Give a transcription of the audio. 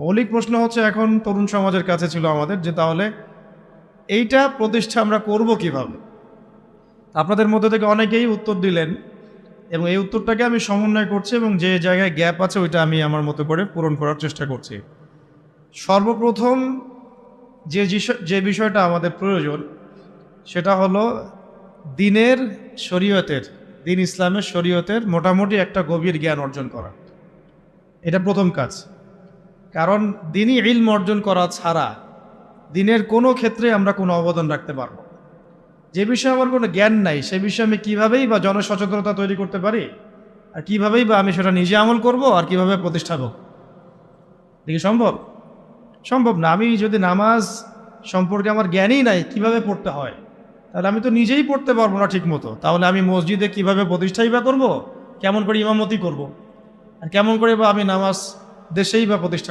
মৌলিক প্রশ্ন হচ্ছে এখন তরুণ সমাজের কাছে ছিল আমাদের যে তাহলে এইটা প্রতিষ্ঠা আমরা করব কিভাবে। আপনাদের মধ্যে থেকে অনেকেই উত্তর দিলেন এবং এই উত্তরটাকে আমি সমন্বয় করছি এবং যে জায়গায় গ্যাপ আছে ওইটা আমি আমার মতো করে পূরণ করার চেষ্টা করছি। সর্বপ্রথম যে বিষয়টা আমাদের প্রয়োজন সেটা হলো দিনের শরীয়তের, দিন ইসলামের শরীয়তের মোটামুটি একটা গভীর জ্ঞান অর্জন করা। এটা প্রথম কাজ। কারণ দিনই ইলম অর্জন করা ছাড়া দিনের কোনো ক্ষেত্রে আমরা কোনো অবদান রাখতে পারবো না। যে বিষয়ে আমার কোনো জ্ঞান নাই সে বিষয়ে আমি কীভাবেই বা জনসচেতনতা তৈরি করতে পারি, আর কীভাবেই বা আমি সেটা নিজে আমল করব, আর কীভাবে প্রতিষ্ঠা হোক, দেখি সম্ভব? সম্ভব না। আমি যদি নামাজ সম্পর্কে আমার জ্ঞানই নাই কিভাবে পড়তে হয়, তাহলে আমি তো নিজেই পড়তে পারবো না ঠিক মতো। তাহলে আমি মসজিদে কিভাবে প্রতিষ্ঠাই বা করবো, কেমন করে ইমামতি করব, আর কেমন করে বা আমি নামাজ দেশেই বা প্রতিষ্ঠা